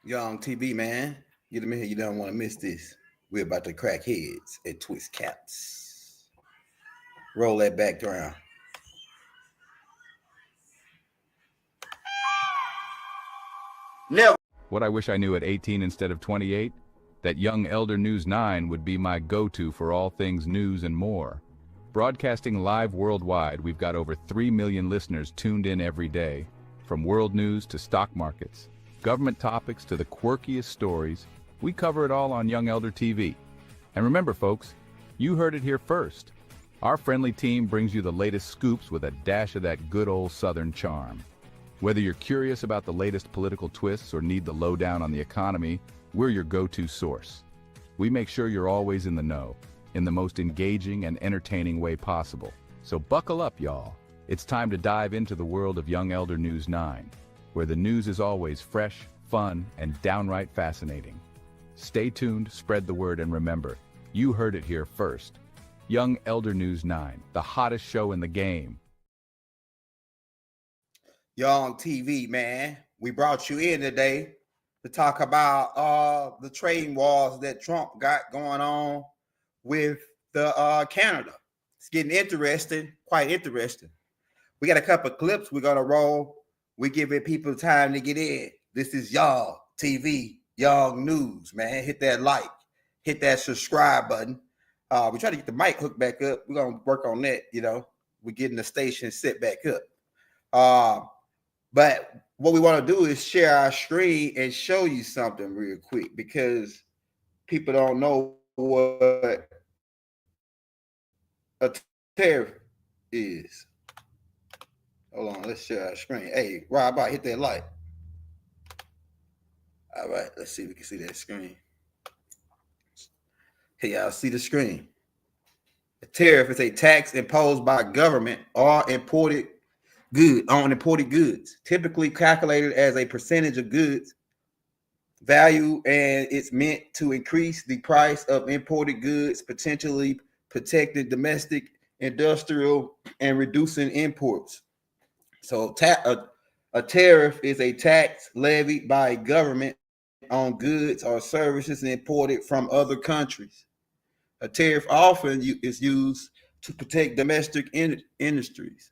Young TV, man. Get them in here. You don't want to miss this. We're about to crack heads and twist caps. Roll that background. Never. What I wish I knew at 18 instead of 28? That Young Elder News 9 would be my go-to for all things news and more. Broadcasting live worldwide, we've got over 3 million listeners tuned in every day. From world news to stock markets, government topics to the quirkiest stories, we cover it all on Young Elder TV. And remember, folks, you heard it here first. Our friendly team brings you the latest scoops with a dash of that good old Southern charm. Whether you're curious about the latest political twists or need the lowdown on the economy, we're your go-to source. We make sure you're always in the know, in the most engaging and entertaining way possible. So buckle up, y'all. It's time to dive into the world of Young Elder News 9, where the news is always fresh, fun, and downright fascinating. Stay tuned, spread the word, and remember, you heard it here first. Young Elder News 9, the hottest show in the game. Young TV, man. We brought you in today to talk about the trading wars that Trump got going on with the Canada. It's getting interesting, quite interesting. We got a couple of clips we're gonna roll. We giving people time to get in. This is Young TV, Young News, man. Hit that like, hit that subscribe button. We try to get the mic hooked back up. We're gonna work on that. We're getting the station set back up. But what we want to do is share our screen and show you something real quick because people don't know what a tariff is. Hold on, let's share our screen. Hey, Rob, hit that like. All right, let's see if we can see that screen. Hey, y'all see the screen. A tariff is a tax imposed by government on imported goods, typically calculated as a percentage of goods value, and it's meant to increase the price of imported goods, potentially protecting domestic industrial and reducing imports. So a tariff is a tax levied by a government on goods or services imported from other countries. A tariff often is used to protect domestic industries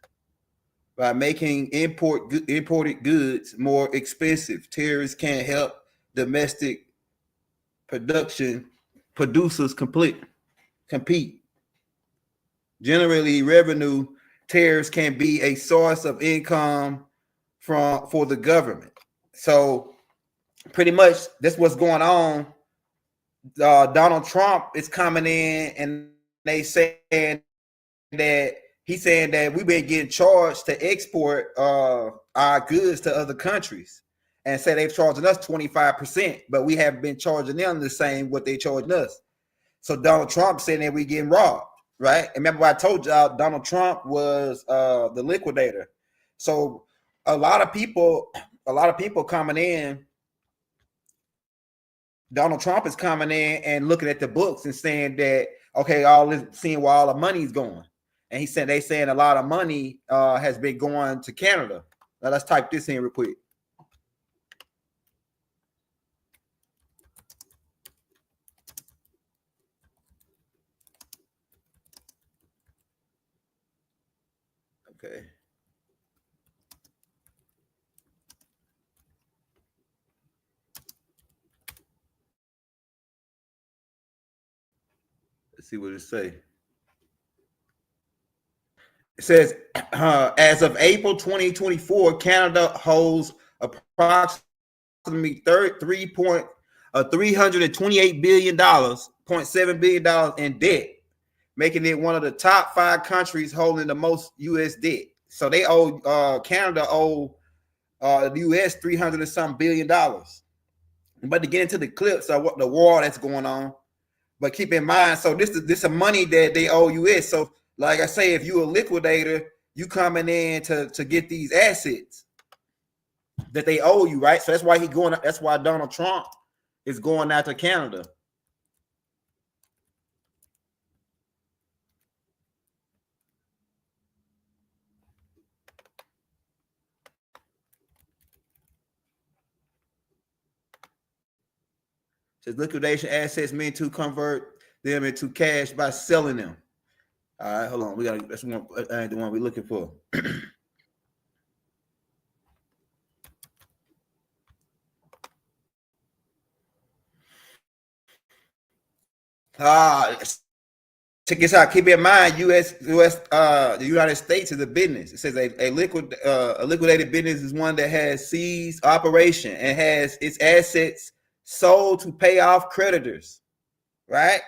by making imported goods more expensive. Tariffs can help domestic producers compete. Generally, revenue tariffs can be a source of income for the government. So pretty much that's what's going on. Donald Trump is coming in and they saying that he's saying that we've been getting charged to export our goods to other countries, and say they're charging us 25%, but we haven't been charging them the same what they charging us. So Donald Trump saying that we getting robbed, right? And remember I told y'all Donald Trump was the liquidator. So a lot of people coming in. Donald Trump is coming in and looking at the books and saying that, okay, all this, seeing where all the money's going. And he said they saying a lot of money has been going to Canada. Now let's type this in real quick. Okay. Let's see what it say. It says, as of April 2024, Canada holds approximately $328 billion, $0.7 billion in debt, making it one of the top 5 countries holding the most U.S. debt. So they owe Canada owe the U.S. $300 and some billion. But to get into the clips of what the war that's going on, but keep in mind, so this is money that they owe U.S. So like I say, if you're a liquidator, you coming in to get these assets that they owe you, right? So that's why that's why Donald Trump is going out to Canada. Says liquidation assets mean to convert them into cash by selling them. All right, hold on. We got that's one. The one we're looking for. Check this out. Keep in mind, the United States is a business. It says a liquidated business is one that has ceased operation and has its assets sold to pay off creditors, right?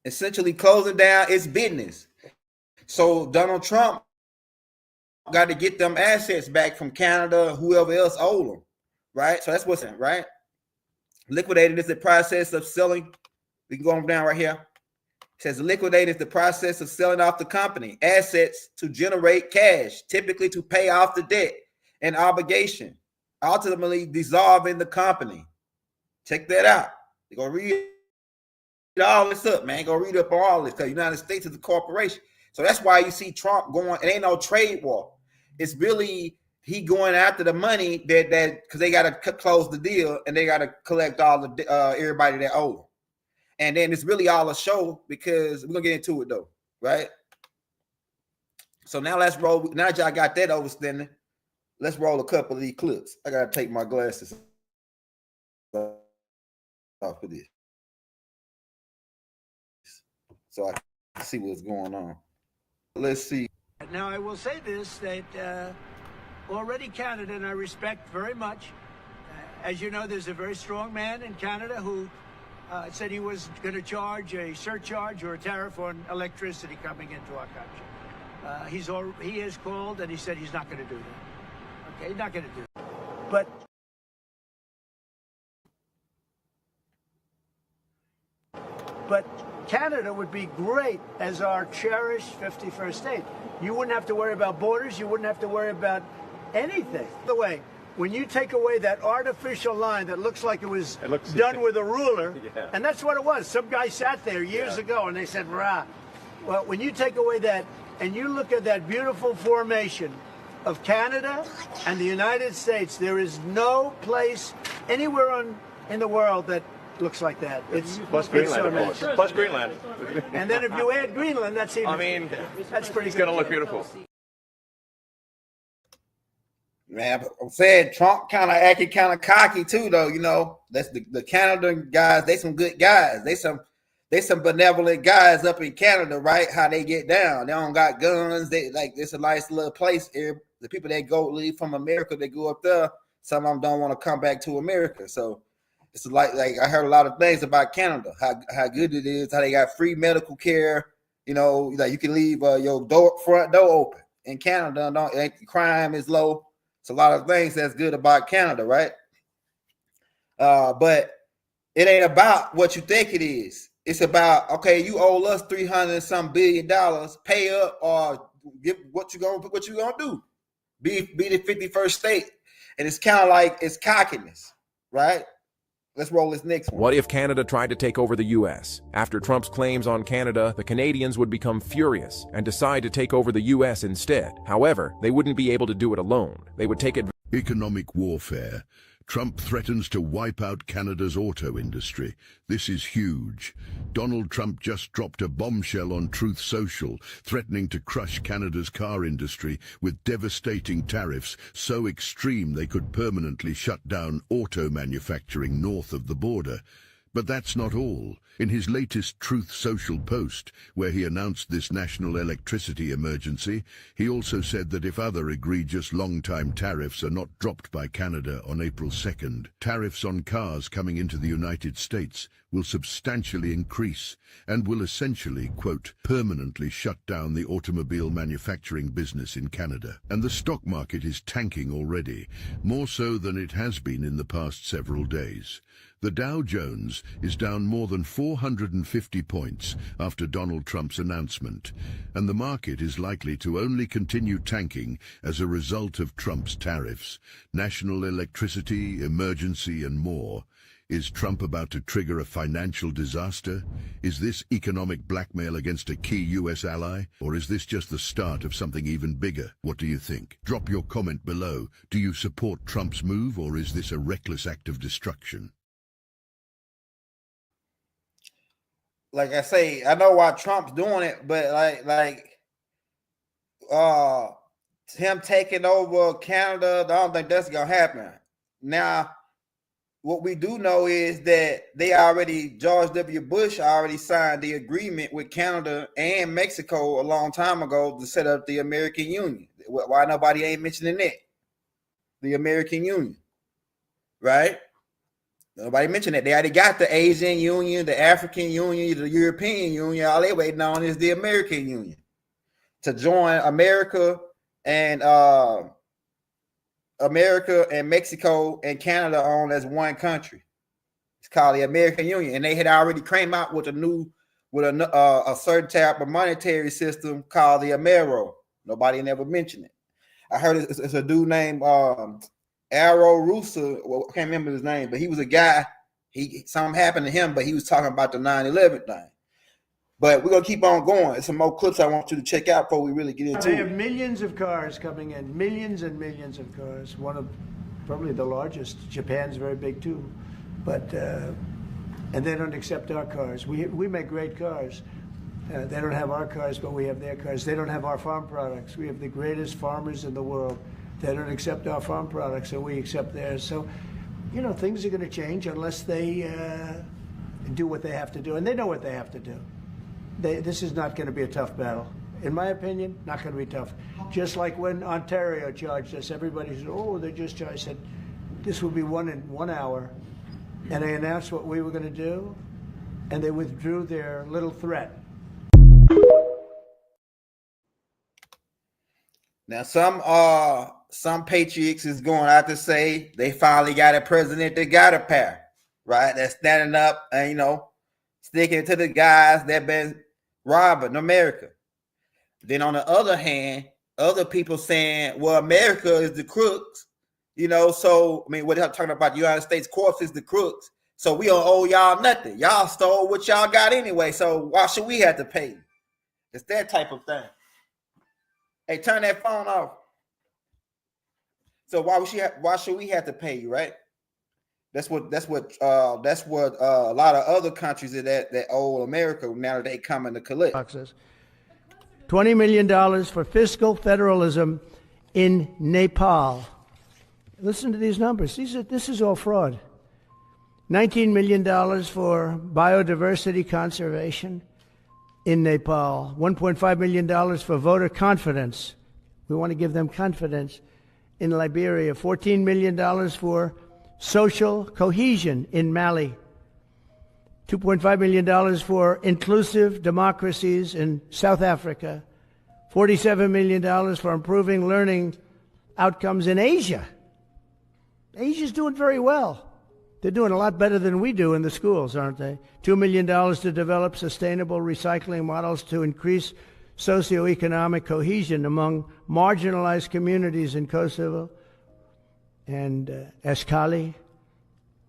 Essentially closing down its business. So Donald Trump got to get them assets back from Canada, whoever else owed them, right? So that's what's in, right? Liquidated is the process of selling. We can go on down right here. It says liquidate is the process of selling off the company assets to generate cash, typically to pay off the debt and obligation, ultimately dissolving the company. Check that out. You're going to read all this up, man. Go read up all this because the United States is a corporation. So that's why you see Trump going, it ain't no trade war. It's really he going after the money that because they got to close the deal and they got to collect all the everybody that owes them. And then it's really all a show because we're gonna get into it though, right? So now let's roll. Now that y'all got that overstanding, let's roll a couple of these clips. I gotta take my glasses off of this so I can see what's going on. Let's see. Now I will say this, that already Canada, and I respect very much, as you know, there's a very strong man in Canada who said he was going to charge a surcharge or a tariff on electricity coming into our country. He has called and he said he's not going to do that. Okay, not going to do that. But Canada would be great as our cherished 51st state. You wouldn't have to worry about borders. You wouldn't have to worry about anything. By the way, when you take away that artificial line that looks like it was done with a ruler, yeah. And that's what it was. Some guy sat there years ago and they said, rah. Well, when you take away that and you look at that beautiful formation of Canada and the United States, there is no place anywhere in the world that looks like that. It's plus Greenland, so plus Greenland. And then if you add Greenland, that's even. That's pretty. It's going to look beautiful. Man, I'm saying Trump kind of acting kind of cocky too, though. You know, that's the Canada guys. They some good guys. They some benevolent guys up in Canada, right? How they get down. They don't got guns. They like it's a nice little place. The people that leave from America, they go up there. Some of them don't want to come back to America. So it's like I heard a lot of things about Canada, how good it is, how they got free medical care. You know, like you can leave your front door open in Canada. Crime is low. It's a lot of things that's good about Canada, right? But it ain't about what you think it is. It's about, okay, you owe us $300 billion, pay up or give what you gonna do. Be the 51st state. And it's kind of like it's cockiness, right? Let's roll this next one. What if Canada tried to take over the U.S.? After Trump's claims on Canada, the Canadians would become furious and decide to take over the U.S. instead. However, they wouldn't be able to do it alone. They would take advantage. Economic warfare. Trump threatens to wipe out Canada's auto industry. This is huge. Donald Trump just dropped a bombshell on Truth Social, threatening to crush Canada's car industry with devastating tariffs so extreme they could permanently shut down auto manufacturing north of the border. But that's not all. In his latest Truth Social post, where he announced this national electricity emergency, he also said that if other egregious long-time tariffs are not dropped by Canada on April 2nd, tariffs on cars coming into the United States will substantially increase and will essentially, quote, permanently shut down the automobile manufacturing business in Canada. And the stock market is tanking already, more so than it has been in the past several days. The Dow Jones is down more than 450 points after Donald Trump's announcement, and the market is likely to only continue tanking as a result of Trump's tariffs, national electricity, emergency, and more. Is Trump about to trigger a financial disaster? Is this economic blackmail against a key U.S. ally? Or is this just the start of something even bigger? What do you think? Drop your comment below. Do you support Trump's move, or is this a reckless act of destruction? like I say, I know why Trump's doing it, but him taking over Canada, I don't think that's gonna happen. Now, what we do know is that George W. Bush already signed the agreement with Canada and Mexico a long time ago to set up the American Union. Why nobody ain't mentioning that? The American Union, right? Nobody mentioned that. They already got the Asian Union, the African Union, the European Union. All they waiting on is the American Union to join America and Mexico and Canada on as one country. It's called the American Union, and they had already came out with a certain type of monetary system called the Amero. Nobody never mentioned it. I heard it's a dude named Arrow Russo. Well, I can't remember his name, but he was a guy. Something happened to him, but he was talking about the 9/11 thing. But we're gonna keep on going. There's some more clips I want you to check out before we really get into it. They have millions of cars coming in, millions and millions of cars. One of probably the largest. Japan's very big too, but and they don't accept our cars. We make great cars. They don't have our cars, but we have their cars. They don't have our farm products. We have the greatest farmers in the world. They don't accept our farm products, and we accept theirs. So, you know, things are going to change unless they do what they have to do, and they know what they have to do. This is not going to be a tough battle. In my opinion, not going to be tough. Just like when Ontario charged us, everybody said, oh, they just charged. I said, this will be won in 1 hour. And they announced what we were going to do, and they withdrew their little threat. Now, some patriots is going out to say they finally got a president that got a pair, right? That's standing up and, you know, sticking to the guys that been robbing America. Then on the other hand, other people saying, well, America is the crooks, you know, so, I mean, what they're talking about, the United States courts is the crooks, so we don't owe y'all nothing. Y'all stole what y'all got anyway, so why should we have to pay you? It's that type of thing. Hey, turn that phone off. So why should we have to pay you, right? That's what a lot of other countries that owe America now that they coming to collect. $20 million for fiscal federalism in Nepal. Listen to these numbers. This is all fraud. $19 million for biodiversity conservation in Nepal. $1.5 million for voter confidence. We want to give them confidence in Liberia. $14 million for social cohesion in Mali. $2.5 million for inclusive democracies in South Africa. $47 million for improving learning outcomes in Asia. Asia's doing very well. They're doing a lot better than we do in the schools, aren't they? $2 million to develop sustainable recycling models to increase socioeconomic cohesion among marginalized communities in Kosovo and Escalating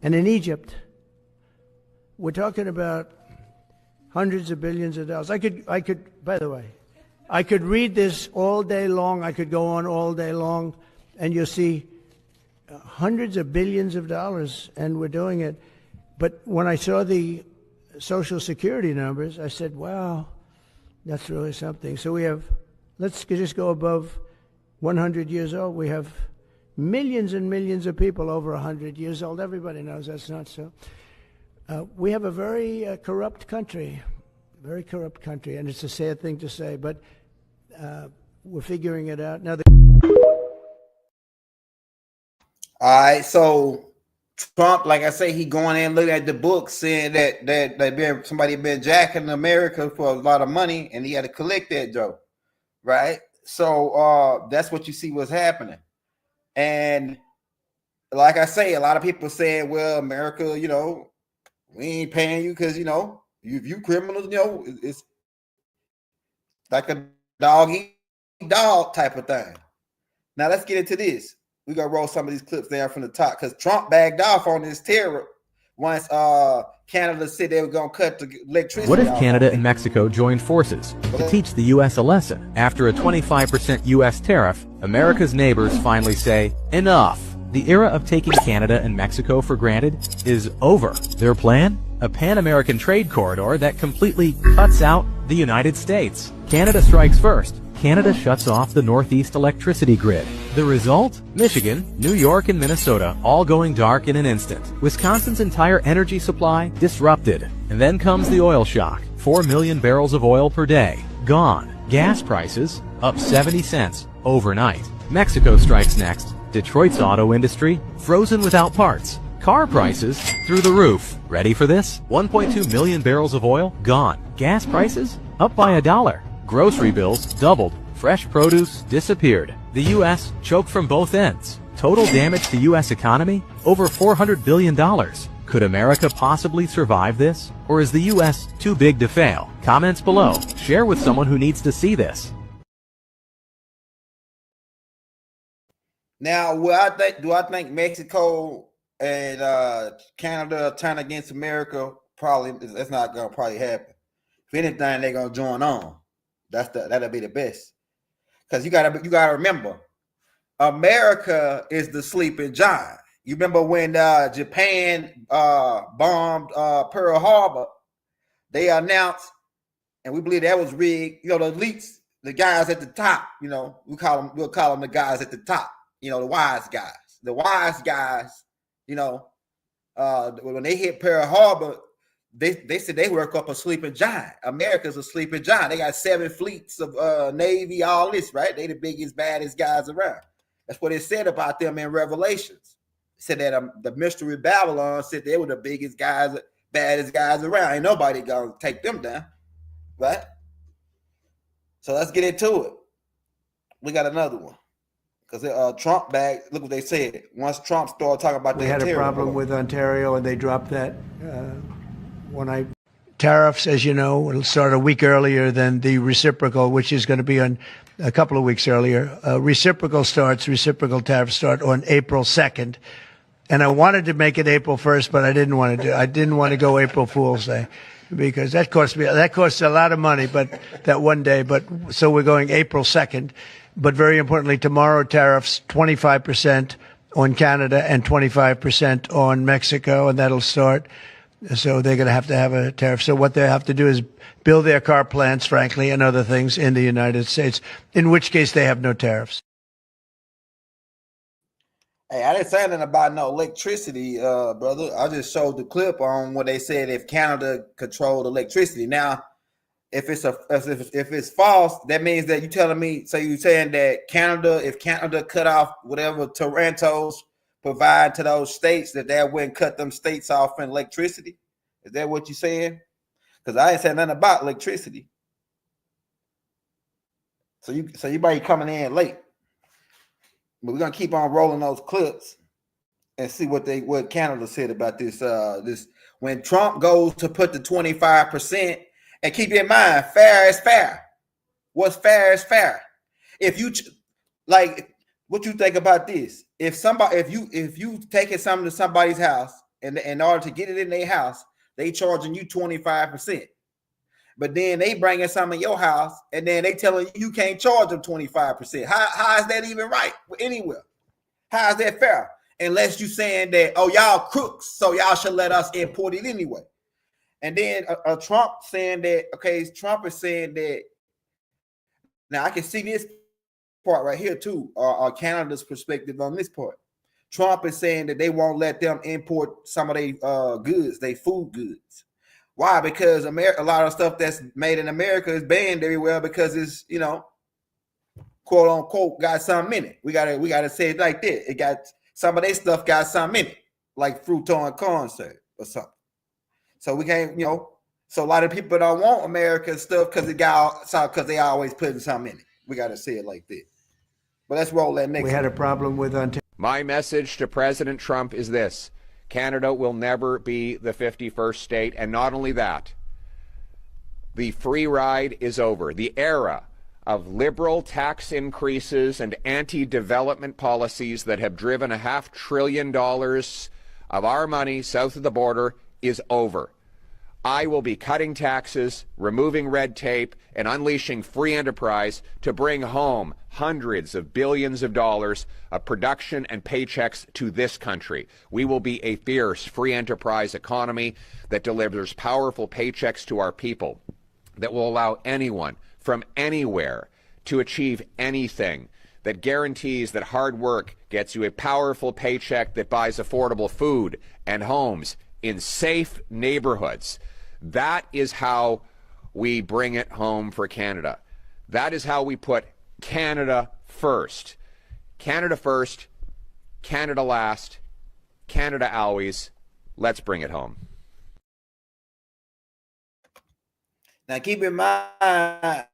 and in Egypt. We're talking about hundreds of billions of dollars. I could, by the way, I could read this all day long. I could go on all day long, and you'll see hundreds of billions of dollars, and we're doing it. But when I saw the Social Security numbers, I said, wow, that's really something. So we have, let's just go above 100 years old. We have millions and millions of people over 100 years old. Everybody knows that's not so. We have a very corrupt country, and it's a sad thing to say, but we're figuring it out. Now, all right, so Trump, like I say, he going in looking at the books saying that somebody been jacking America for a lot of money, and he had to collect that joke, right? So that's what you see what's happening. And like I say, a lot of people saying, well, America, you know, we ain't paying you because, you know, you criminals, you know, it's like a dog-eat-dog type of thing. Now let's get into this. We're going to roll some of these clips down from the top because Trump bagged off on this tariff once Canada said they were going to cut the electricity. What if Canada and Mexico joined forces to teach the U.S. a lesson? After a 25% U.S. tariff, America's neighbors finally say, enough. The era of taking Canada and Mexico for granted is over. Their plan? a pan-American trade corridor that completely cuts out the United States. Canada strikes first. Canada shuts off the Northeast electricity grid. The result? Michigan, New York, and Minnesota all going dark in an instant. Wisconsin's entire energy supply disrupted. And then comes the oil shock. 4 million barrels of oil per day gone. Gas prices up 70 cents overnight. Mexico strikes next. Detroit's auto industry frozen without parts. Car prices through the roof. Ready for this? 1.2 million barrels of oil gone. Gas prices up by $1. Grocery bills doubled. Fresh produce disappeared. The U.S. choked from both ends. Total damage to U.S. economy over $400 billion. Could America possibly survive this? Or is the U.S. too big to fail? Comments below. Share with someone who needs to see this. Now, do I think Mexico and Canada turn against America? Probably that's not gonna probably happen. If anything, they're gonna join on. That'll be the best. Because you gotta remember, America is the sleeping giant. You remember when Japan bombed Pearl Harbor? They announced, and we believe that was rigged. You know, the elites, the guys at the top. You know, we'll call them the guys at the top. You know, the wise guys. The wise guys. You know, when they hit Pearl Harbor, they said they work up a sleeping giant. America's a sleeping giant. They got 7 fleets of Navy, all this, right? They the biggest, baddest guys around. That's what it said about them in Revelations. It said that the mystery Babylon said they were the biggest guys, baddest guys around. Ain't nobody gonna take them down, right? So let's get into it. We got another one. Because Trump bag, look what they said. Once Trump started talking about we had a problem with Ontario, and they dropped that. Tariffs, as you know, will start a week earlier than the reciprocal, which is going to be on a couple of weeks earlier. Reciprocal tariffs start on April 2nd. And I wanted to make it April 1st, but I didn't want to go April Fool's Day, because that costs a lot of money, but that one day. But so we're going April 2nd. But very importantly, tomorrow tariffs 25% on Canada and 25% on Mexico, and that'll start. So they're going to have a tariff. So what they have to do is build their car plants, frankly, and other things in the United States, in which case they have no tariffs. Hey, I didn't say anything about no electricity, brother. I just showed the clip on what they said if Canada controlled electricity. Now, if it's false, that means that you're telling me, so you're saying that if Canada cut off whatever Toronto's provide to those states, that wouldn't cut them states off in electricity? Is that what you're saying? Because I ain't said nothing about electricity. So you might be coming in late. But we're gonna keep on rolling those clips and see what Canada said about this. This when Trump goes to put the 25%, and keep in mind, fair is fair. What's fair is fair. If you like, what you think about this? If you taking something to somebody's house, and in order to get it in their house, they charging you 25%. But then they bringing something in your house, and then they telling you can't charge them 25%. How is that even right anywhere? How is that fair? Unless you saying that, oh, y'all crooks, so y'all should let us import it anyway. And then Trump saying that, okay, Trump is saying that. Now I can see this part right here too, Canada's perspective on this part. Trump is saying that they won't let them import some of their goods, their food goods. Why? Because a lot of stuff that's made in America is banned everywhere because it's, you know, quote unquote, got something in it. We gotta say it like that. It got some of their stuff got something in it, like fruit and corn syrup or something. So we can't, you know. So a lot of people don't want American stuff because they always putting something in it. We gotta say it like that. But let's roll that next. We had a problem with Ontario. My message to President Trump is this: Canada will never be the 51st state, and not only that, the free ride is over. The era of liberal tax increases and anti-development policies that have driven $500 billion of our money south of the border is over. I will be cutting taxes, removing red tape, and unleashing free enterprise to bring home hundreds of billions of dollars of production and paychecks to this country. We will be a fierce free enterprise economy that delivers powerful paychecks to our people, that will allow anyone from anywhere to achieve anything, that guarantees that hard work gets you a powerful paycheck that buys affordable food and homes in safe neighborhoods. That is how we bring it home for Canada. That is how we put Canada first. Canada first, Canada last, Canada always. Let's bring it home. Now keep in mind,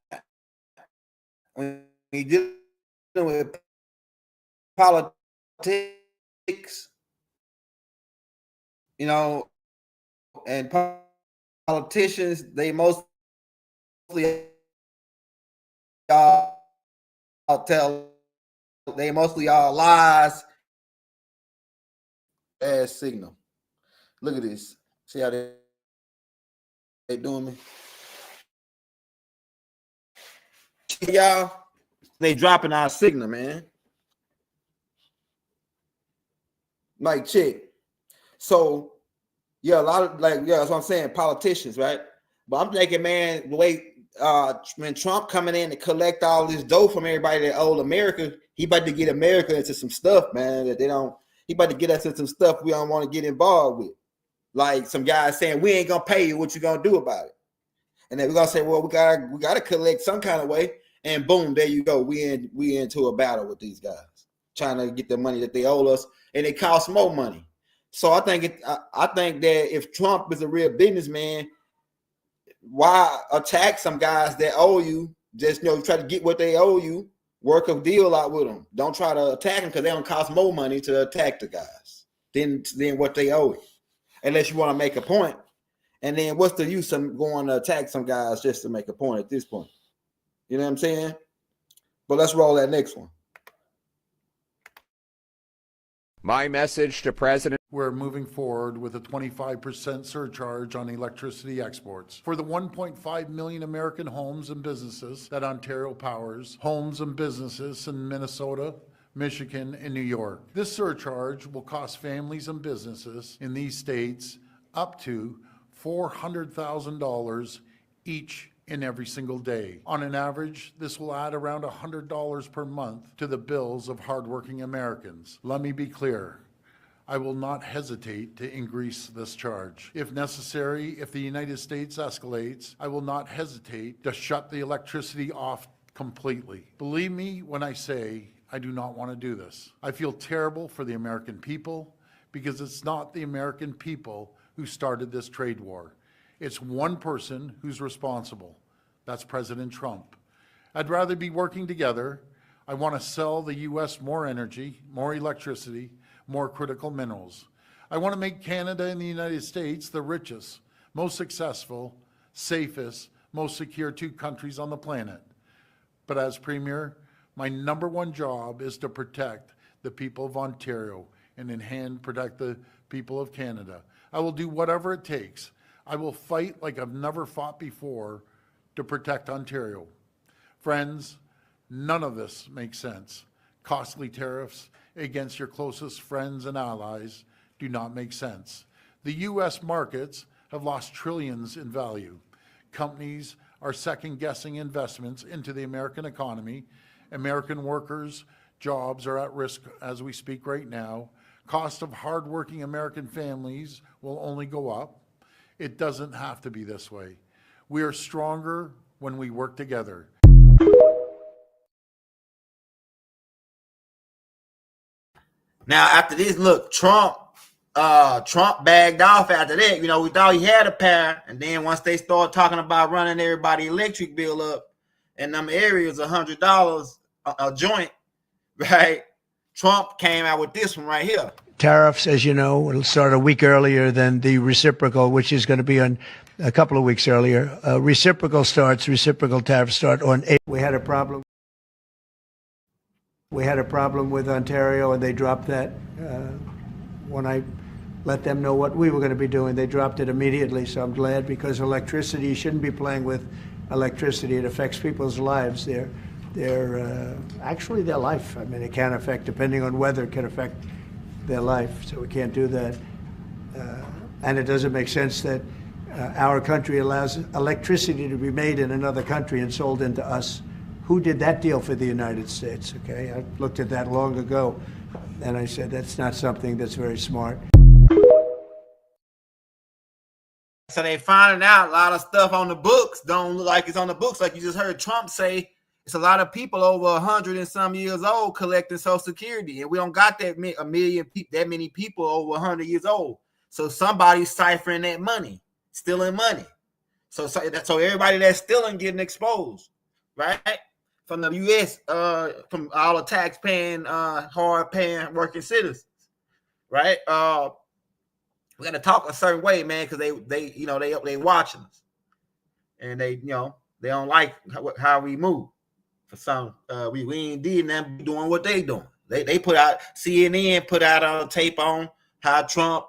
when you're dealing with politics, you know, and politicians, they mostly all lies as signal. Look at this. See how they doing me? Y'all, they dropping our signal, man. Like, check. So, yeah, a lot of that's what I'm saying, politicians, right? But I'm thinking, man, the way when Trump coming in to collect all this dough from everybody that owed America, he about to get America into some stuff, man, that they don't. He about to get us into some stuff we don't want to get involved with. Like some guys saying, we ain't gonna pay you, what you gonna do about it? And then we're gonna say, well, we gotta collect some kind of way. And boom, there you go. We into a battle with these guys, trying to get the money that they owe us, and it costs more money. So I think that if Trump is a real businessman, why attack some guys that owe you? Just try to get what they owe you, work a deal out with them. Don't try to attack them because they don't cost more money to attack the guys than what they owe you, unless you want to make a point. And then what's the use of going to attack some guys just to make a point at this point? You know what I'm saying? But let's roll that next one. My message to President. We're moving forward with a 25% surcharge on electricity exports. For the 1.5 million American homes and businesses that Ontario powers, homes and businesses in Minnesota, Michigan, and New York. This surcharge will cost families and businesses in these states up to $400,000 each in every single day. On an average, this will add around $100 per month to the bills of hardworking Americans. Let me be clear. I will not hesitate to increase this charge. If necessary, if the United States escalates, I will not hesitate to shut the electricity off completely. Believe me when I say I do not want to do this. I feel terrible for the American people because it's not the American people who started this trade war. It's one person who's responsible. That's President Trump. I'd rather be working together. I want to sell the U.S. more energy, more electricity, more critical minerals. I want to make Canada and the United States the richest, most successful, safest, most secure two countries on the planet. But as Premier, my number one job is to protect the people of Ontario and in hand protect the people of Canada. I will do whatever it takes. I will fight like I've never fought before to protect Ontario. Friends, none of this makes sense. Costly tariffs against your closest friends and allies do not make sense. The U.S. markets have lost trillions in value. Companies are second-guessing investments into the American economy. American workers' jobs are at risk as we speak right now. Cost of hardworking American families will only go up. It doesn't have to be this way. We are stronger when we work together. Now, after this, look, Trump bagged off after that. We thought he had a pair, and then once they start talking about running everybody's electric bill up in them areas, $100 a joint, right? Trump came out with this one right here. Tariffs, as you know, it'll start a week earlier than the reciprocal, which is going to be on a couple of weeks earlier. Reciprocal tariffs start on 8. We had a problem with Ontario, and they dropped that when I let them know what we were going to be doing. They dropped it immediately, so I'm glad, because electricity, you shouldn't be playing with electricity. It affects people's lives. Actually their life. I mean, it can affect, depending on weather, it can affect their life, so we can't do that. And it doesn't make sense that our country allows electricity to be made in another country and sold into us. Who did that deal for the United States? Okay, I looked at that long ago, and I said that's not something that's very smart. So they finding out a lot of stuff on the books don't look like it's on the books. Like you just heard Trump say, it's a lot of people over 100 and some years old collecting Social Security, and we don't got that many people over 100 years old. So somebody's ciphering that money, stealing money. So everybody that's stealing getting exposed, right? From the U.S., from all the tax-paying, hard-paying working citizens, right? We got to talk a certain way, man, because they watching us, and they don't like how we move. For some, we ain't did nothing doing what they doing. They put out, CNN put out a tape on how Trump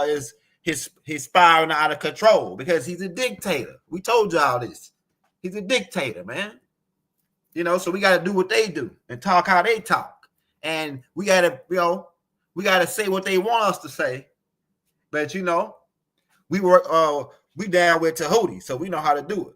is his spiraling out of control because he's a dictator. We told y'all this. He's a dictator, man. So we got to do what they do and talk how they talk, and we got to say what they want us to say. But we down with Tahuti, so we know how to do it,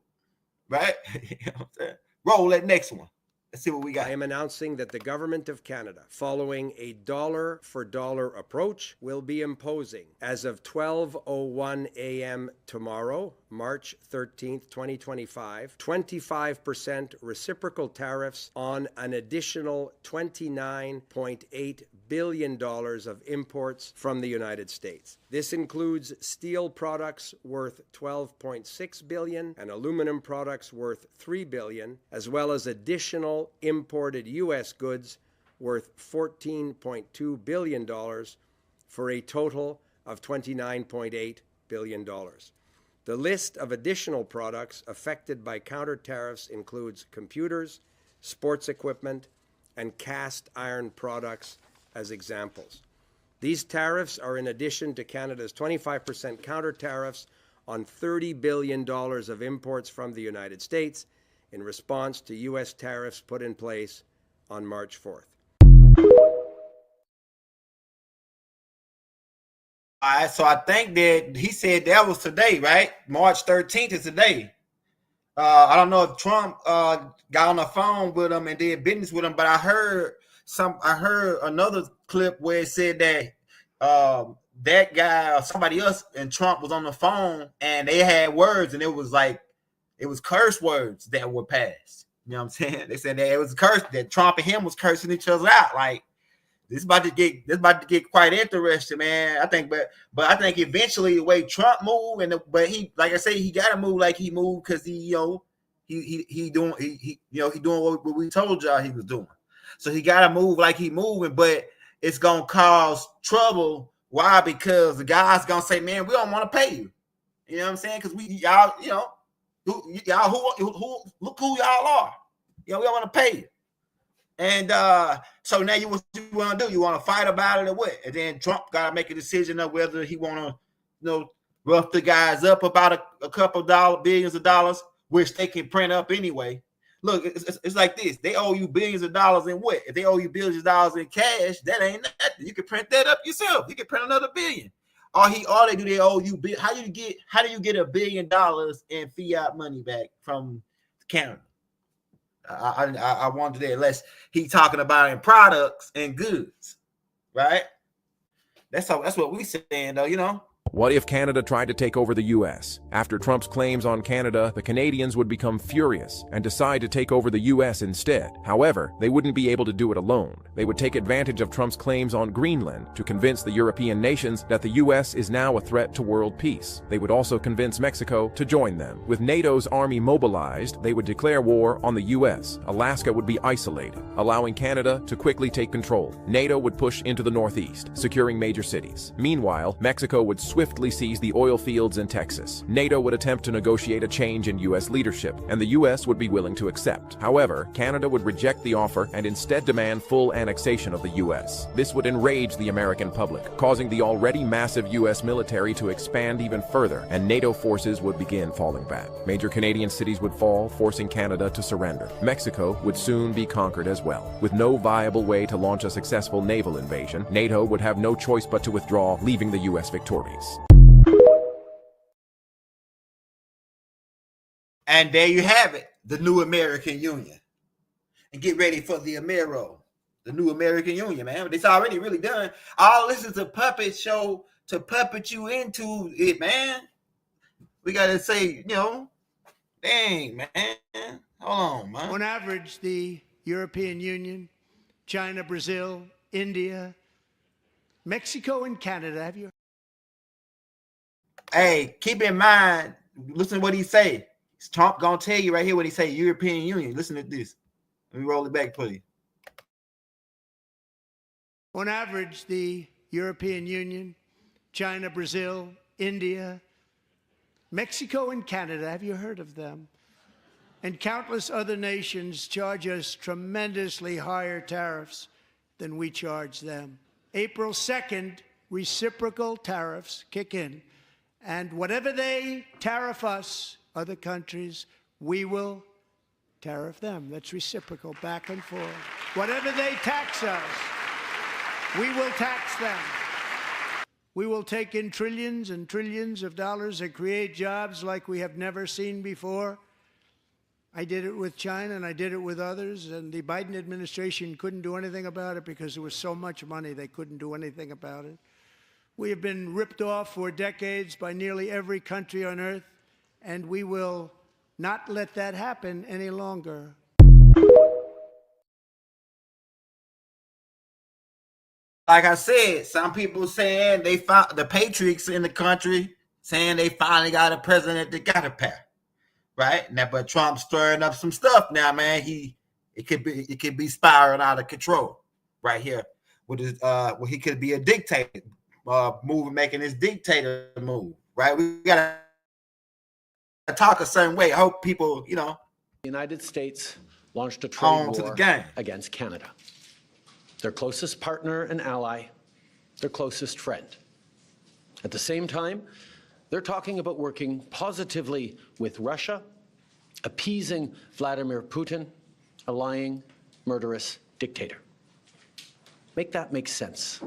right? You know what I'm saying? Roll that next one. Let's see what we got. I am announcing that the government of Canada, following a dollar-for-dollar approach, will be imposing, as of 12:01 a.m. tomorrow, March 13th, 2025, 25% reciprocal tariffs on an additional $29.8 billion of imports from the United States. This includes steel products worth $12.6 billion and aluminum products worth $3 billion, as well as additional imported U.S. goods worth $14.2 billion for a total of $29.8 billion. The list of additional products affected by counter tariffs includes computers, sports equipment, and cast iron products as examples. These tariffs are in addition to Canada's 25% counter tariffs on $30 billion of imports from the United States in response to U.S. tariffs put in place on March 4th. All right, so I think that he said that was today, right? March 13th is today. I don't know if Trump got on the phone with him and did business with him, but I heard another clip where it said that that guy or somebody else and Trump was on the phone and they had words, and it was curse words that were passed. You know what I'm saying? They said that it was curse, that Trump and him was cursing each other out. Like this about to get quite interesting, man. I think, but I think eventually the way Trump moved, but he, like I say, he got to move like he moved because he doing what we told y'all he was doing. So he got to move like he moving, but it's gonna cause trouble. Why? Because the guy's gonna say, "Man, we don't want to pay you." You know what I'm saying? Because y'all, who look who y'all are. We don't want to pay you. And so now what you want to do? You want to fight about it or what? And then Trump got to make a decision of whether he want to, rough the guys up about a couple billions of dollars, which they can print up anyway. Look, it's like this. They owe you billions of dollars in what? If they owe you billions of dollars in cash, that ain't nothing. You can print that up yourself. You can print another billion. All they owe you. How do you get $1 billion in fiat money back from Canada? I wonder that, unless he talking about in products and goods, right? That's what we saying though, What if Canada tried to take over the U.S.? After Trump's claims on Canada, the Canadians would become furious and decide to take over the U.S. instead. However, they wouldn't be able to do it alone. They would take advantage of Trump's claims on Greenland to convince the European nations that the U.S. is now a threat to world peace. They would also convince Mexico to join them. With NATO's army mobilized, they would declare war on the U.S. Alaska would be isolated, allowing Canada to quickly take control. NATO would push into the northeast, securing major cities. Meanwhile, Mexico would swiftly seize the oil fields in Texas. NATO would attempt to negotiate a change in U.S. leadership, and the U.S. would be willing to accept. However, Canada would reject the offer and instead demand full annexation of the U.S. This would enrage the American public, causing the already massive U.S. military to expand even further, and NATO forces would begin falling back. Major Canadian cities would fall, forcing Canada to surrender. Mexico would soon be conquered as well. With no viable way to launch a successful naval invasion, NATO would have no choice but to withdraw, leaving the U.S. victorious. And there you have it, the new American Union. And get ready for the Amero, the new American Union, man. It's already really done. All this is a puppet show to puppet you into it, man. We got to say, dang, man. Hold on, man. On average, the European Union, China, Brazil, India, Mexico, and Canada, have you? Hey, keep in mind, listen to what he say. Trump gonna tell you right here what he say, European Union. Listen to this. Let me roll it back, please. On average, the European Union, China, Brazil, India, Mexico, and Canada, have you heard of them? And countless other nations charge us tremendously higher tariffs than we charge them. April 2nd, reciprocal tariffs kick in. And whatever they tariff us, other countries, we will tariff them. That's reciprocal, back and forth. Whatever they tax us, we will tax them. We will take in trillions and trillions of dollars and create jobs like we have never seen before. I did it with China and I did it with others, and the Biden administration couldn't do anything about it because there was so much money they couldn't do anything about it. We have been ripped off for decades by nearly every country on earth, and we will not let that happen any longer. Like I said, some people saying they found the patriots in the country saying they finally got a president that got a pair, right? Now, but Trump's stirring up some stuff now, man. It could be spiraling out of control right here with his he could be a dictator making his dictator move, right? We gotta talk a certain way. I hope people, The United States launched a trade war against Canada, their closest partner and ally, their closest friend. At the same time, they're talking about working positively with Russia, appeasing Vladimir Putin, a lying, murderous dictator. Make that make sense.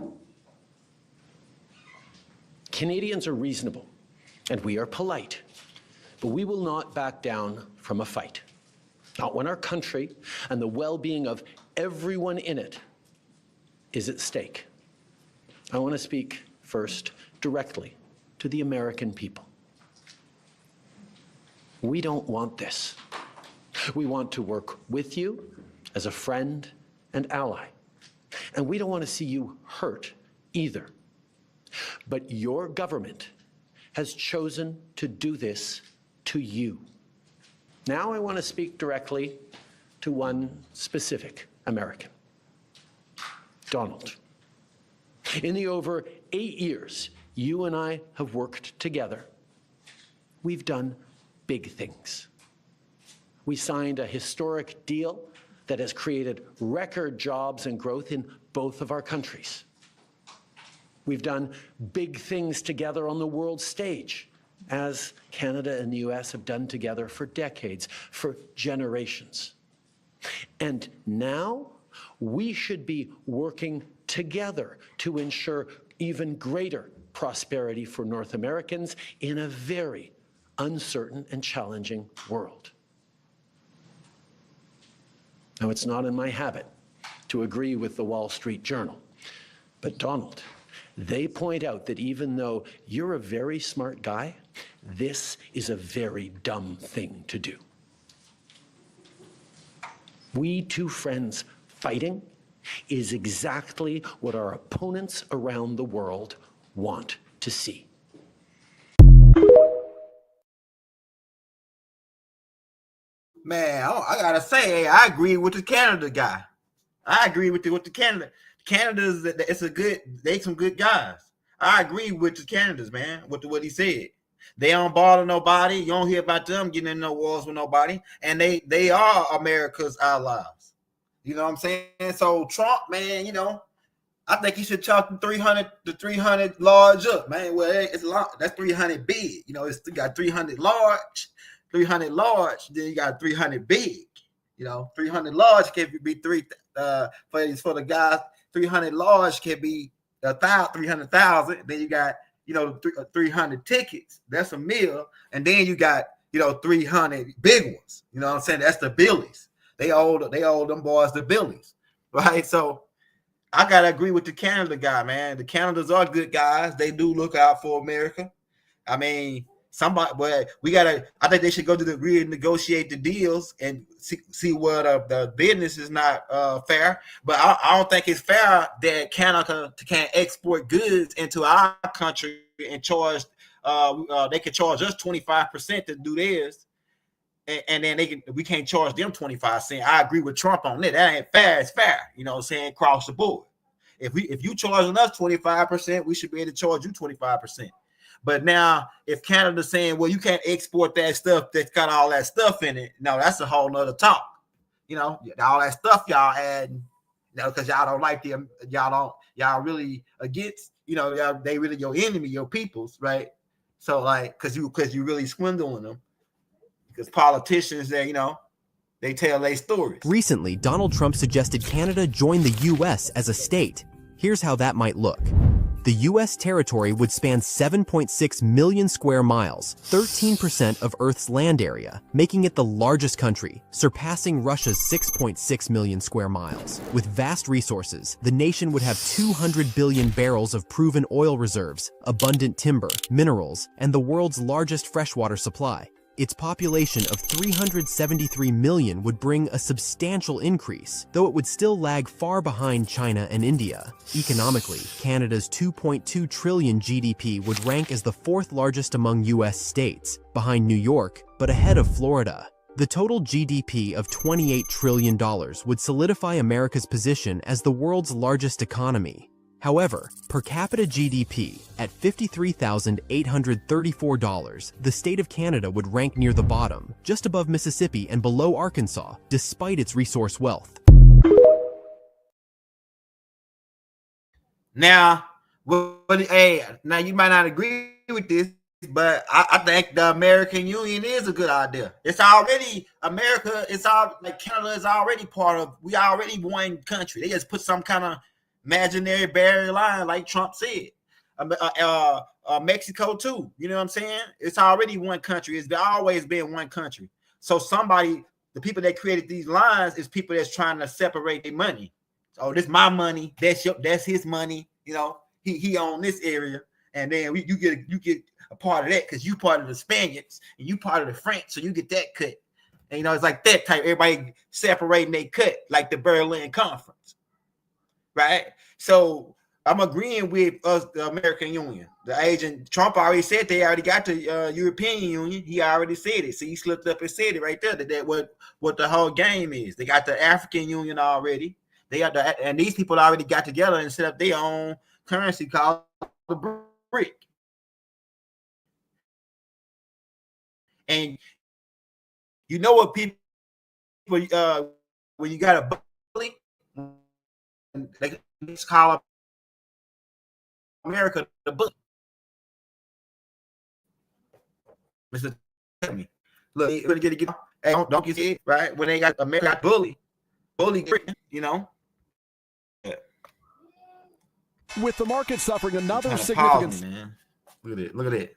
Canadians are reasonable, and we are polite. But we will not back down from a fight. Not when our country and the well-being of everyone in it is at stake. I want to speak first directly to the American people. We don't want this. We want to work with you as a friend and ally. And we don't want to see you hurt either. But your government has chosen to do this to you. Now I want to speak directly to one specific American, Donald. In the over 8 years you and I have worked together, we've done big things. We signed a historic deal that has created record jobs and growth in both of our countries. We've done big things together on the world stage, as Canada and the US have done together for decades, for generations. And now we should be working together to ensure even greater prosperity for North Americans in a very uncertain and challenging world. Now, it's not in my habit to agree with the Wall Street Journal, but Donald, they point out that even though you're a very smart guy, this is a very dumb thing to do. We two friends fighting is exactly what our opponents around the world want to see. Man, I gotta say, I agree with the Canada guy. I agree with the Canada. Canada's they some good guys. I agree with the Canada's, man, with what he said. They don't bother nobody. You don't hear about them getting in no wars with nobody. And they are America's allies. You know what I'm saying? So Trump, man, you know, I think he should chalk the 300 large up, man. Well, it's long, that's 300 big. You know, it's got 300 large, then you got 300 big. You know, 300 large can be for the guys. 300 large can be 300,000. Then you got 300 tickets. That's a meal, and then you got 300 big ones. You know what I'm saying? That's the billies. They owe them boys the billies, right? So I gotta agree with the Canada guy, man. The Canadians are good guys. They do look out for America. I mean, I think they should go to renegotiate the deals and see where the business is not fair. But I don't think it's fair that Canada can't export goods into our country and charge. They can charge us 25% to do theirs, and then we can't charge them 25 cents. I agree with Trump on that. That ain't fair. It's fair, you know what I'm saying, across the board. If you charging us 25%, we should be able to charge you 25%. But now, if Canada's saying, well, you can't export that stuff that's got all that stuff in it, no, that's a whole nother talk. You know, all that stuff y'all adding, because y'all don't like them, y'all really against, they really your enemy, your peoples, right? So because you really swindling them, because politicians, they tell their stories. Recently, Donald Trump suggested Canada join the U.S. as a state. Here's how that might look. The U.S. territory would span 7.6 million square miles, 13% of Earth's land area, making it the largest country, surpassing Russia's 6.6 million square miles. With vast resources, the nation would have 200 billion barrels of proven oil reserves, abundant timber, minerals, and the world's largest freshwater supply. Its population of 373 million would bring a substantial increase, though it would still lag far behind China and India. Economically, Canada's 2.2 trillion GDP would rank as the fourth largest among U.S. states, behind New York, but ahead of Florida. The total GDP of $28 trillion would solidify America's position as the world's largest economy. However, per capita GDP, at $53,834, the state of Canada would rank near the bottom, just above Mississippi and below Arkansas, despite its resource wealth. Now, now you might not agree with this, but I think the American Union is a good idea. It's already America. Canada is already we already one country. They just put some kind of imaginary barrier line, like Trump said. Mexico too. You know what I'm saying? It's already one country. It's always been one country. So the people that created these lines is people that's trying to separate their money. So this my money. That's his money. He own this area, and then you get a part of that because you part of the Spaniards and you part of the French, so you get that cut. And it's like that type. Everybody separating their cut, like the Berlin Conference. Right, so I'm agreeing with us, the American Union. The agent Trump already said they already got the European Union. He already said it. So he slipped up and said it right there. That what the whole game is. They got the African Union already. And these people already got together and set up their own currency called the brick. And you know what people when you got a bully. They just call America the bully. Mr. Tell me, look, you're gonna get hey, don't get it right when they got America bully, Yeah. With the market suffering another significant. Man. Look at it.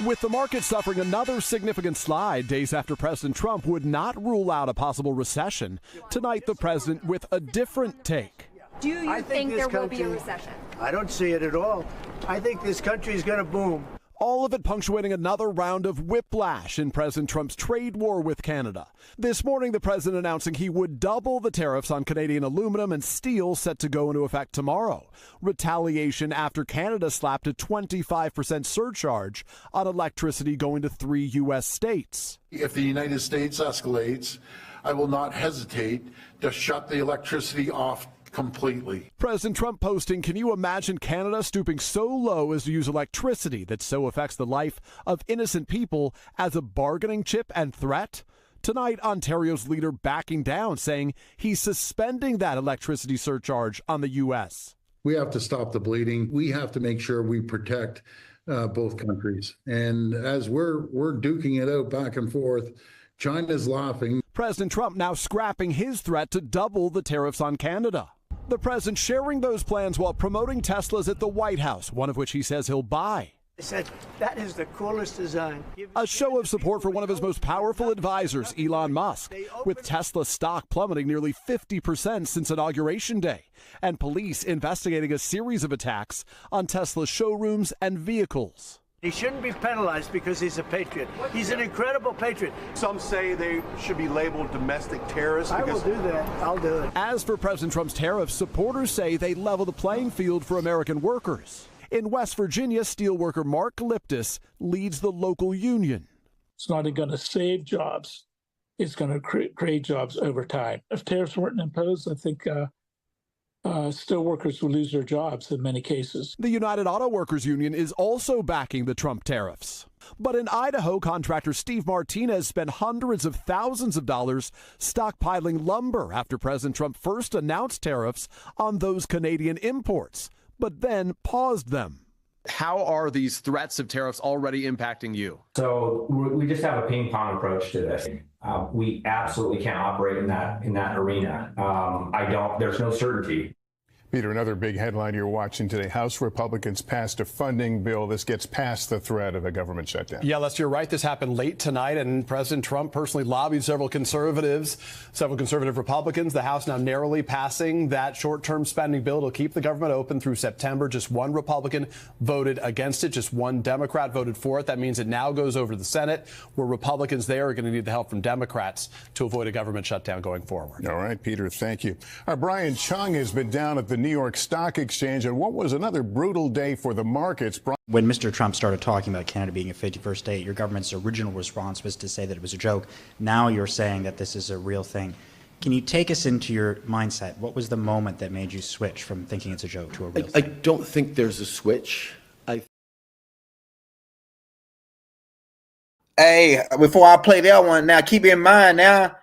With the market suffering another significant slide days after President Trump would not rule out a possible recession, tonight the president with a different take. Do you think there will be a recession? I don't see it at all. I think this country is going to boom. All of it punctuating another round of whiplash in President Trump's trade war with Canada. This morning, the president announcing he would double the tariffs on Canadian aluminum and steel set to go into effect tomorrow. Retaliation after Canada slapped a 25% surcharge on electricity going to 3 U.S. states. If the United States escalates, I will not hesitate to shut the electricity off completely. President Trump posting, can you imagine Canada stooping so low as to use electricity that so affects the life of innocent people as a bargaining chip and threat? Tonight, Ontario's leader backing down, saying he's suspending that electricity surcharge on the U.S. We have to stop the bleeding. We have to make sure we protect both countries. And as we're duking it out back and forth, China's laughing. President Trump now scrapping his threat to double the tariffs on Canada. The president sharing those plans while promoting Teslas at the White House, one of which he says he'll buy. I said, that is the coolest design. A show of support for one of his most powerful advisors, Elon Musk, with Tesla stock plummeting nearly 50% since Inauguration Day, and police investigating a series of attacks on Tesla showrooms and vehicles. He shouldn't be penalized because he's a patriot. He's an incredible patriot. Some say they should be labeled domestic terrorists. I will do that. I'll do it. As for President Trump's tariffs, supporters say they level the playing field for American workers. In West Virginia, steelworker Mark Liptus leads the local union. It's not going to save jobs. It's going to create jobs over time. If tariffs weren't imposed, I think steelworkers would lose their jobs in many cases. The United Auto Workers Union is also backing the Trump tariffs. But in Idaho, contractor Steve Martinez spent hundreds of thousands of dollars stockpiling lumber after President Trump first announced tariffs on those Canadian imports, but then paused them. How are these threats of tariffs already impacting you? So we just have a ping pong approach to this. We absolutely can't operate in that arena. There's no certainty. Peter, another big headline you're watching today. House Republicans passed a funding bill. This gets past the threat of a government shutdown. Yeah, Lester, you're right. This happened late tonight, and President Trump personally lobbied several conservative Republicans. The House now narrowly passing that short-term spending bill to keep the government open through September. Just one Republican voted against it. Just one Democrat voted for it. That means it now goes over to the Senate, where Republicans there are going to need the help from Democrats to avoid a government shutdown going forward. All right, Peter, thank you. Brian Chung has been down at the New York Stock Exchange, and what was another brutal day for the markets. When Mr. Trump started talking about Canada being a 51st state, your government's original response was to say that it was a joke. Now you're saying that this is a real thing. Can you take us into your mindset? What was the moment that made you switch from thinking it's a joke to a real thing? I don't think there's a switch. Hey, before I play that one, now keep in mind, now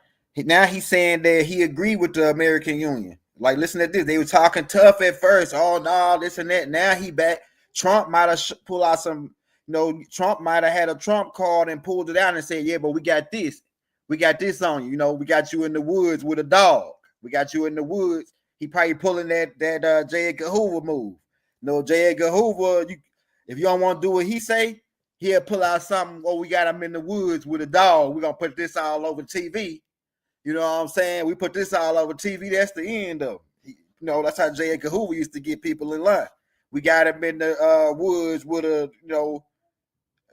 he's saying that he agreed with the American Union. Like, listen to this. They were talking tough at first. Oh, no, this and that. Now he back. Trump might have pulled out some, Trump might have had a Trump card and pulled it out and said, yeah, but we got this. We got this on you. We got you in the woods with a dog. We got you in the woods. He probably pulling that J. Edgar Hoover move. J. Edgar Hoover, if you don't want to do what he say, he'll pull out something. Oh, we got him in the woods with a dog. We're going to put this all over TV. You know what I'm saying? We put this all over TV. That's the end of it. That's how J. Edgar Hoover used to get people in line. We got him in the woods with a,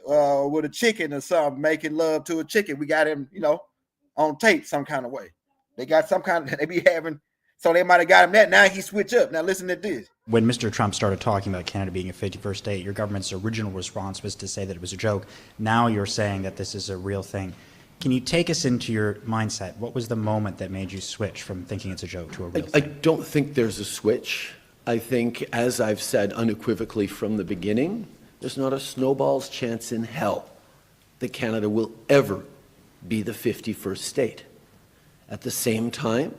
with a chicken or something, making love to a chicken. We got him, on tape some kind of way. They got some kind of, they be having, so they might have got him that. Now he switch up. Now listen to this. When Mr. Trump started talking about Canada being a 51st state, your government's original response was to say that it was a joke. Now you're saying that this is a real thing. Can you take us into your mindset? What was the moment that made you switch from thinking it's a joke to a real thing? I don't think there's a switch. I think, as I've said unequivocally from the beginning, there's not a snowball's chance in hell that Canada will ever be the 51st state. At the same time,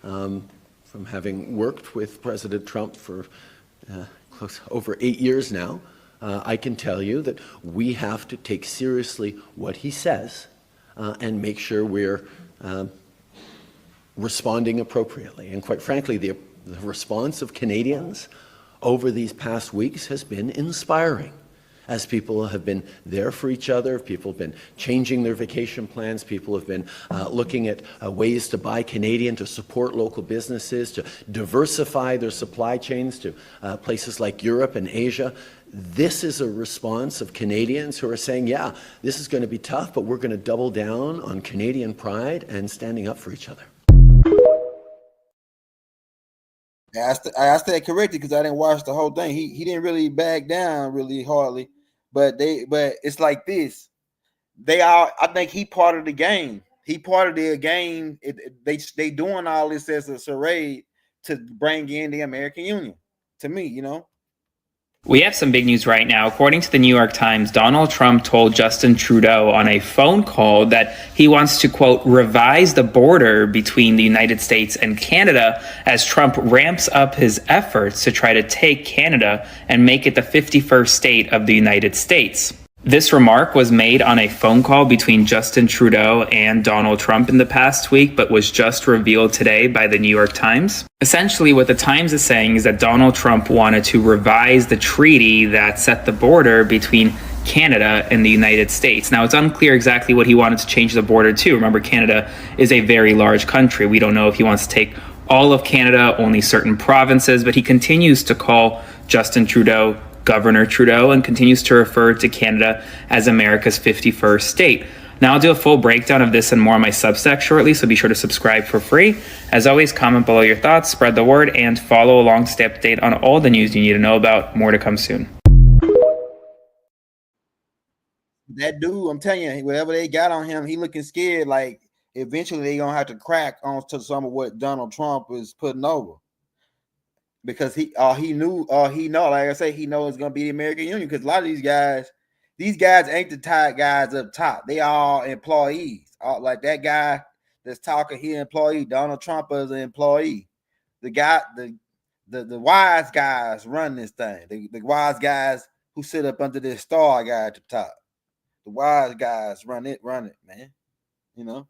from having worked with President Trump for over 8 years now, I can tell you that we have to take seriously what he says and make sure we're responding appropriately. And quite frankly, the response of Canadians over these past weeks has been inspiring, as people have been there for each other, people have been changing their vacation plans, people have been looking at ways to buy Canadian, to support local businesses, to diversify their supply chains to places like Europe and Asia. This is a response of Canadians who are saying, yeah, this is going to be tough, but we're going to double down on Canadian pride and standing up for each other. I stand corrected because I didn't watch the whole thing. He didn't really back down really hardly, but it's like this. I think he part of the game. he part of their game. They doing all this as a charade to bring in the American Union. To me, you know. We have some big news right now. According to the New York Times, Donald Trump told Justin Trudeau on a phone call that he wants to, quote, revise the border between the United States and Canada as Trump ramps up his efforts to try to take Canada and make it the 51st state of the United States. This remark was made on a phone call between Justin Trudeau and Donald Trump in the past week, but was just revealed today by the New York Times. Essentially, what the Times is saying is that Donald Trump wanted to revise the treaty that set the border between Canada and the United States. Now, it's unclear exactly what he wanted to change the border to. Remember, Canada is a very large country. We don't know if he wants to take all of Canada, only certain provinces, but he continues to call Justin Trudeau Governor Trudeau and continues to refer to Canada as America's 51st state. Now, I'll do a full breakdown of this and more on my Substack shortly, so be sure to subscribe for free. As always, comment below your thoughts, spread the word, and follow along to stay up to date on all the news you need to know about. More to come soon. That dude, I'm telling you, whatever they got on him, he looking scared. Like, eventually they're going to have to crack onto some of what Donald Trump is putting over. Because he know, like I say, he knows it's gonna be the American Union. Because a lot of these guys ain't the top guys up top. They all employees. Like that guy that's talking, he employee. Donald Trump is an employee. The guy, the wise guys run this thing. The wise guys who sit up under this star guy at the top. The wise guys run it, man. You know,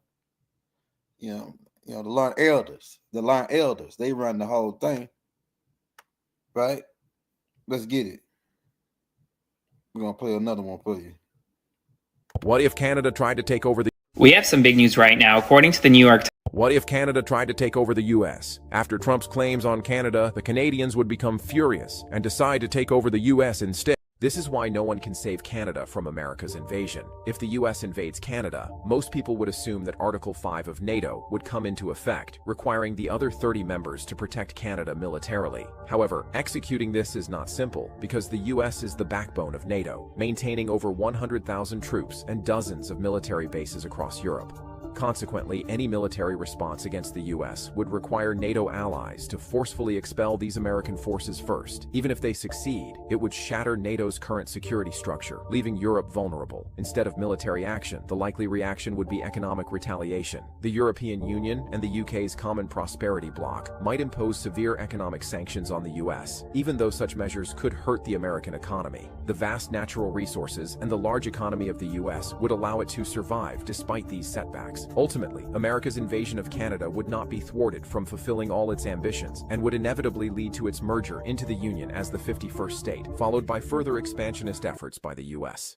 the learned elders. They run the whole thing. Right? Let's get it. We're going to play another one for you. What if Canada tried to take over the... We have some big news right now. According to the New York Times, what if Canada tried to take over the U.S.? After Trump's claims on Canada, the Canadians would become furious and decide to take over the U.S. instead. This is why no one can save Canada from America's invasion. If the US invades Canada, most people would assume that Article 5 of NATO would come into effect, requiring the other 30 members to protect Canada militarily. However, executing this is not simple, because the US is the backbone of NATO, maintaining over 100,000 troops and dozens of military bases across Europe. Consequently, any military response against the U.S. would require NATO allies to forcefully expel these American forces first. Even if they succeed, it would shatter NATO's current security structure, leaving Europe vulnerable. Instead of military action, the likely reaction would be economic retaliation. The European Union and the UK's Common Prosperity Bloc might impose severe economic sanctions on the U.S., even though such measures could hurt the American economy. The vast natural resources and the large economy of the U.S. would allow it to survive despite these setbacks. Ultimately, America's invasion of Canada would not be thwarted from fulfilling all its ambitions and would inevitably lead to its merger into the Union as the 51st state, followed by further expansionist efforts by the U.S.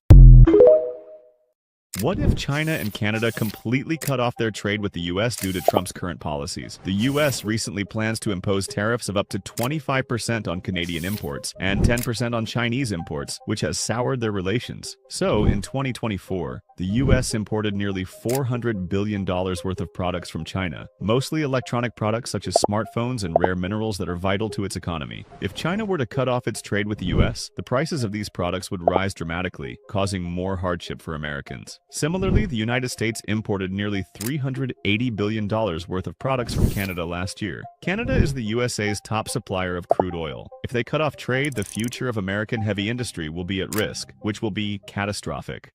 What if China and Canada completely cut off their trade with the U.S. due to Trump's current policies? The U.S. recently plans to impose tariffs of up to 25% on Canadian imports and 10% on Chinese imports, which has soured their relations. So, in 2024, the U.S. imported nearly $400 billion worth of products from China, mostly electronic products such as smartphones and rare minerals that are vital to its economy. If China were to cut off its trade with the U.S., the prices of these products would rise dramatically, causing more hardship for Americans. Similarly, the United States imported nearly $380 billion worth of products from Canada last year. Canada is the USA's top supplier of crude oil. If they cut off trade, the future of American heavy industry will be at risk, which will be catastrophic.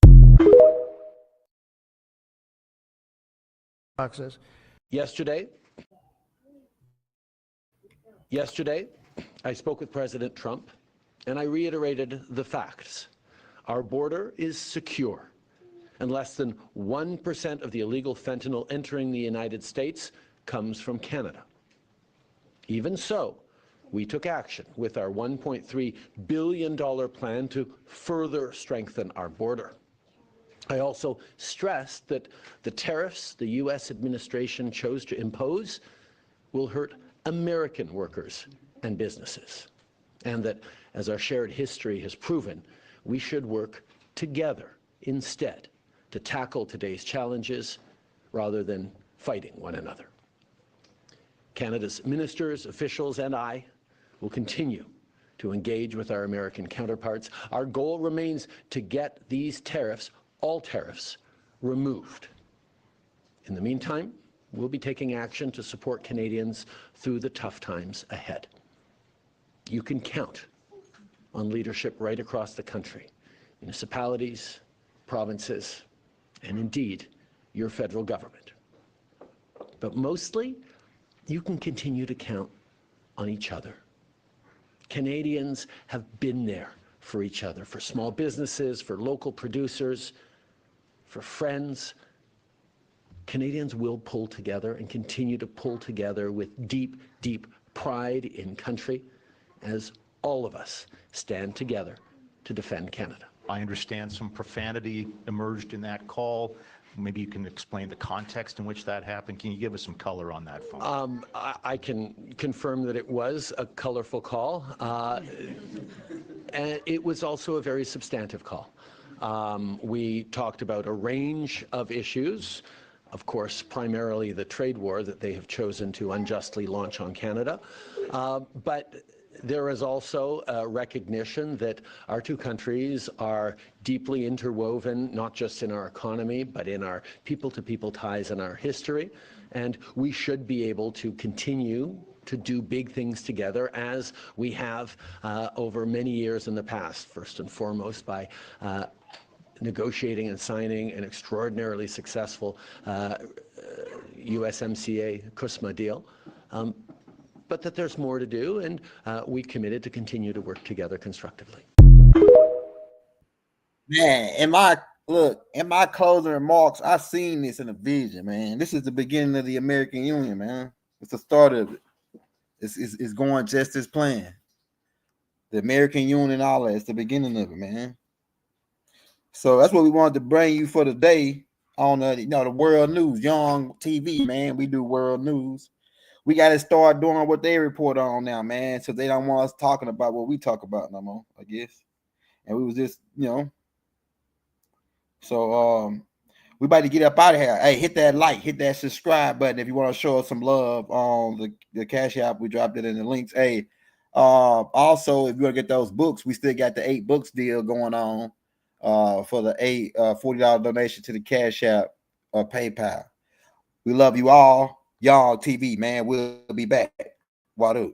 Yesterday, I spoke with President Trump, and I reiterated the facts. Our border is secure, and less than 1% of the illegal fentanyl entering the United States comes from Canada. Even so, we took action with our $1.3 billion plan to further strengthen our border. I also stressed that the tariffs the U.S. administration chose to impose will hurt American workers and businesses, and that, as our shared history has proven, we should work together instead to tackle today's challenges rather than fighting one another. Canada's ministers, officials, and I will continue to engage with our American counterparts. Our goal remains to get these tariffs, all tariffs, removed. In the meantime, we'll be taking action to support Canadians through the tough times ahead. You can count on leadership right across the country, municipalities, provinces, and indeed, your federal government. But mostly, you can continue to count on each other. Canadians have been there for each other, for small businesses, for local producers, for friends. Canadians will pull together and continue to pull together with deep, deep pride in country as all of us stand together to defend Canada. I understand some profanity emerged in that call. Maybe you can explain the context in which that happened. Can you give us some color on that phone? I can confirm that it was a colorful call, and it was also a very substantive call. We talked about a range of issues, of course, primarily the trade war that they have chosen to unjustly launch on Canada, but there is also a recognition that our two countries are deeply interwoven, not just in our economy, but in our people-to-people ties and our history. And we should be able to continue to do big things together as we have over many years in the past, first and foremost by negotiating and signing an extraordinarily successful USMCA CUSMA deal. But that there's more to do, and we committed to continue to work together constructively. Man, in my closing remarks, I seen this in a vision, man. This is the beginning of the American Union, man. It's the start of it. It's going just as planned. The American Union, all that. It's the beginning of it, man. So that's what we wanted to bring you for today on the world news, Young TV, man. We do world news. We got to start doing what they report on now, man. So they don't want us talking about what we talk about no more, I guess. And we was just, So we about to get up out of here. Hey, hit that like, hit that subscribe button if you want to show us some love on the Cash App. We dropped it in the links. Hey, also, if you want to get those books, we still got the 8 books deal going on for the $40 donation to the Cash App or PayPal. We love you all. Y'all TV, man. We'll be back. Wadu.